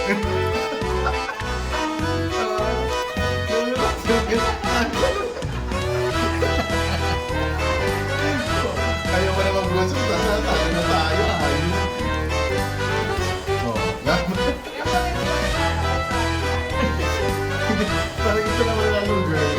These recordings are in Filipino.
Ayaw mo na mag-gusto. Tayo na tayo. Oh, parang ito naman lalo, girl.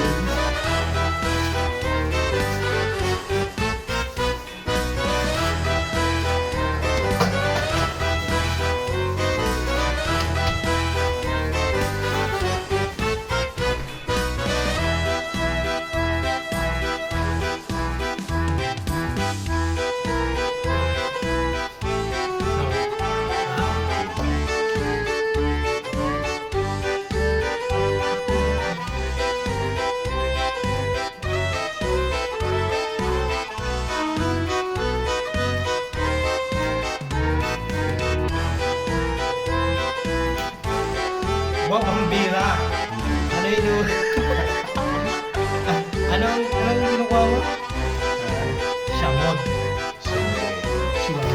Wow, pambira. Ano yun? Anong kinukuha mo? Shamod. Shamod.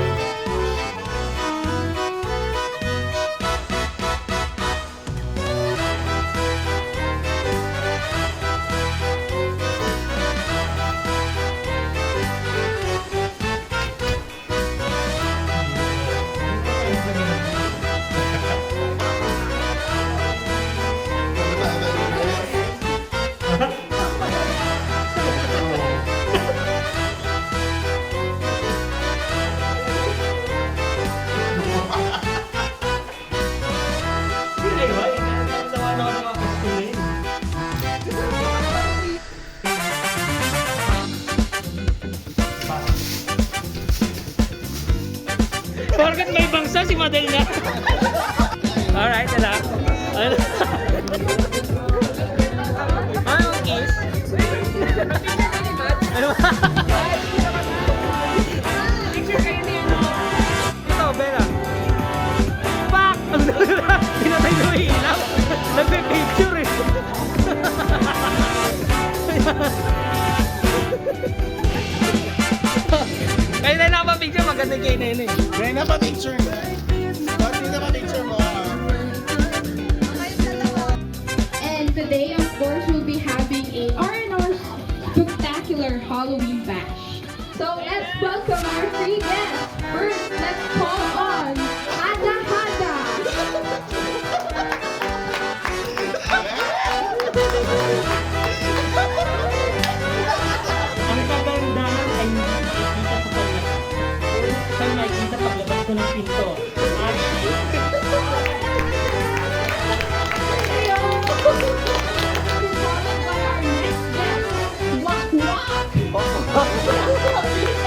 Porkat may bangsa si Madel na. Alright, ala. Ano kiss? Ano? Ito, Bella. Pak! Pinatay mo yung ilaw. Nagpe-picture eh. Kayo na nakapapicture, maganda kayo na yun eh. May napapicture na. Ba't may napapicture mo? And today, of course, we'll be having a R&R spectacular Halloween bash. So let's welcome our three guests. First, let's call on Hada Hada. Ang kagandahan ay makikita sa kanya. Saan makikita paglabas ko ng pinto. Followed by our next guest, Wak Wak. Two times three.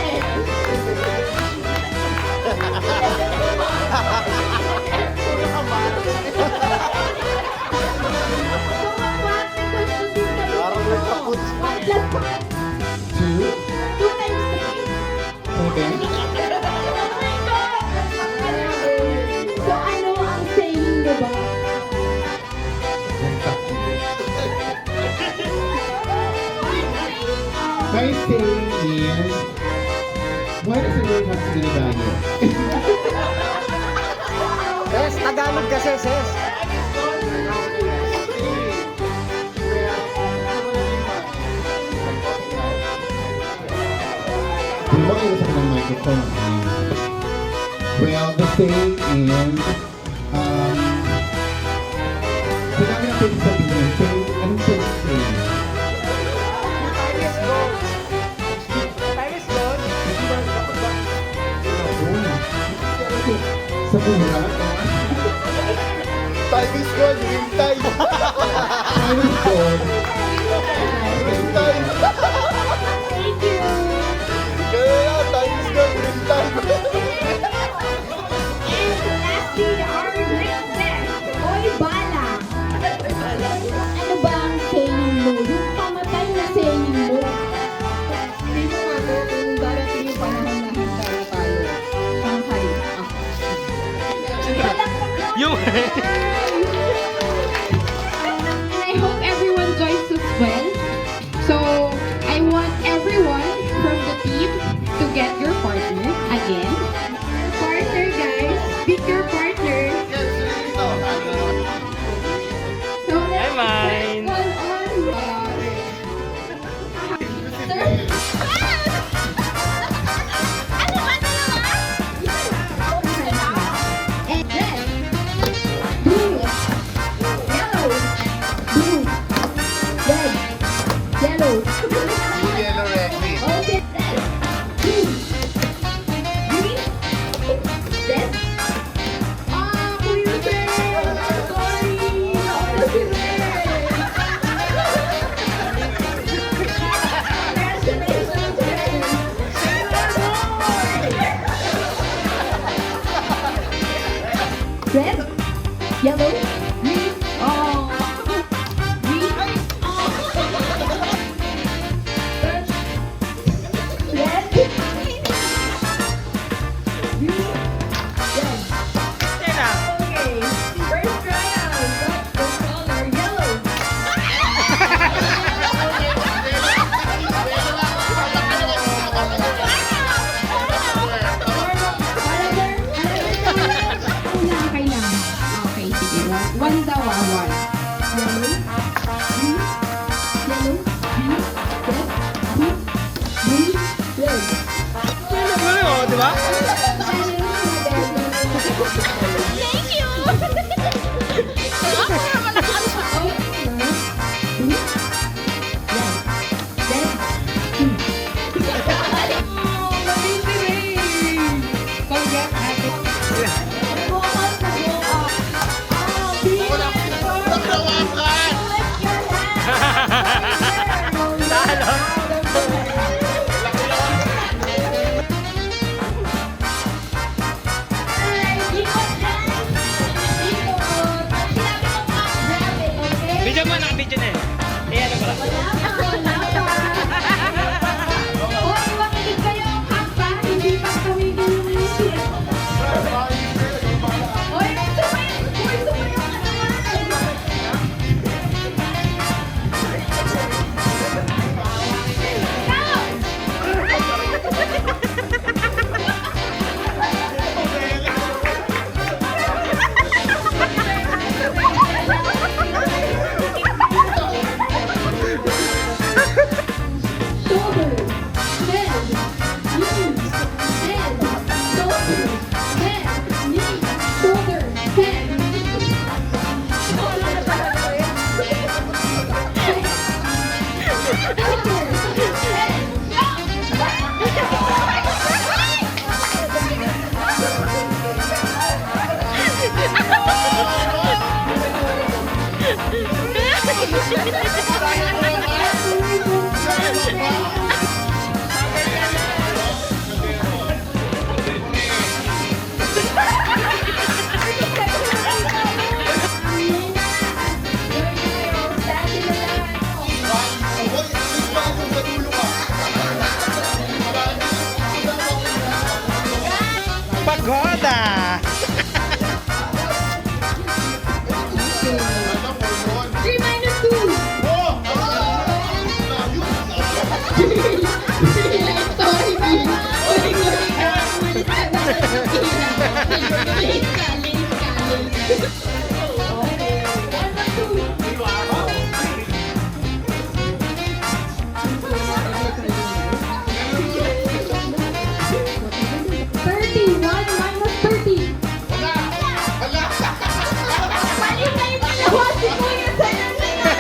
So ano ang saying, diba? My saying is, why does it really have to be Ligayo? Ses, Tagalog kasi, Ses. Di ba kayo sa kanang microphone? Well, the saying is, sinabi na pwede sabihin, saying, anong pwede saying? Time is gold. Time is gold. Sa pura? Time is gold, real time. Time is gold. Real time. Thank you. Kaya na, time is gold, real time. And lastly, our next guest, Oy Bala. Ano ba ang saying mo? Yung pamatay na saying mo. Hindi mo nga to, kung darating yung panahon na handa na tayo. Shanghai. Yung... And I hope everyone joins to One daw, one. Yellow, green, yellow, green, red, blue, green, red. Ano, di ba? Thank you! Ako naman nakakasama. Video mo, naka-video na eh. Ayan na pala. Hoy, makinig kayo, hapa, hindi pa tumigil yung music. Hoy, sumayaw ka naman. Shoulder, head, knees, head, shoulder, head, knees, shoulder, head. Pagoda! 3 minus 2. Sorry, Bill. Uling-uling ka. Ulit ka na. Late ka. Okay. 31 minus 30. Mali kayo dalawa. Si Kuya Sana na yan.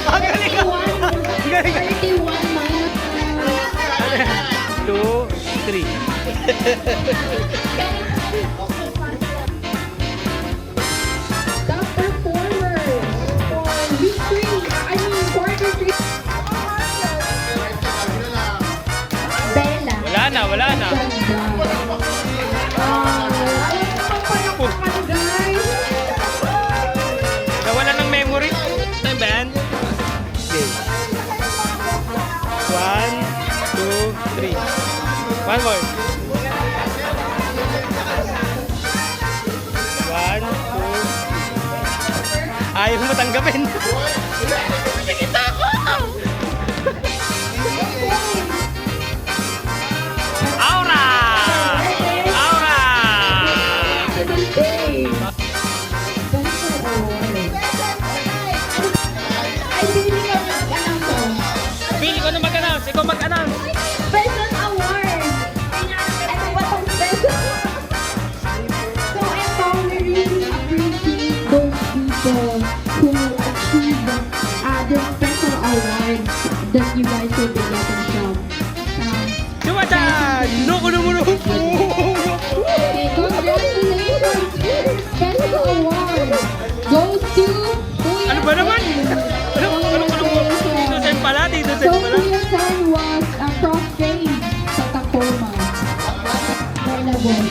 Ang galing ka. Ang galing ka. 31 minus 2, 3. top performer for week 3. I mean quarter 3. Bella. Wala na. Ganda. Alam naman palakpakan, guys. Nawala ng memory. Time ba yan? Okay. 1, 2, 3. One more. 1, 2. Ayaw mo tanggapin. Nakikita ko! Aura! Aura! Today. Special award. Ay, hindi ka mag-announce. Bill, ikaw na mag-announce. Ikaw mag-announce. Special award. Ano ba tong special? So, I really appreciate those people who achieve the special awards that you guys will be getting from. Dumadaan! Okay, congratulations! Special award goes to Kuya Ano ba naman? Sen. Dito Sen pala, dito Sen So, pala. Kuya Sen was cross-trained sa Tacoma. Carla Boy.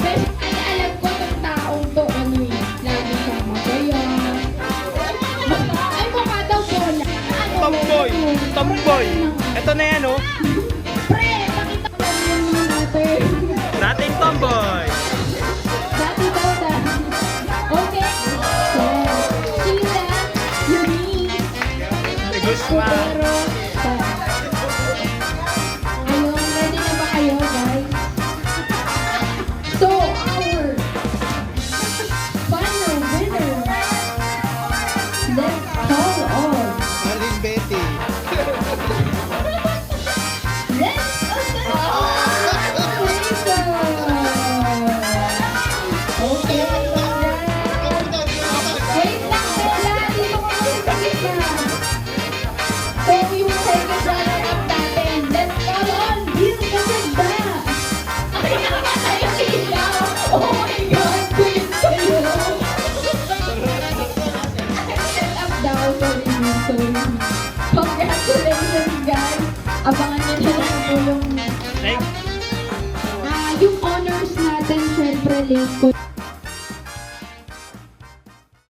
Best, alam ko itong taong to, ano eh, lagi siyang masaya. Ay, mukha daw bola. Ano? Tomboy! Tomboy! Ito na yan, oh. Pre, pakita ko yung mga natin. Dating tomboy! Dati daw dati. Okay. So, Sheila, Eunice, Guzman. Cubero, ayun, ready na ba kayo, guys? So, our So, congratulations guys! Abangan nyo na lang po yung honors natin, syempre late ko.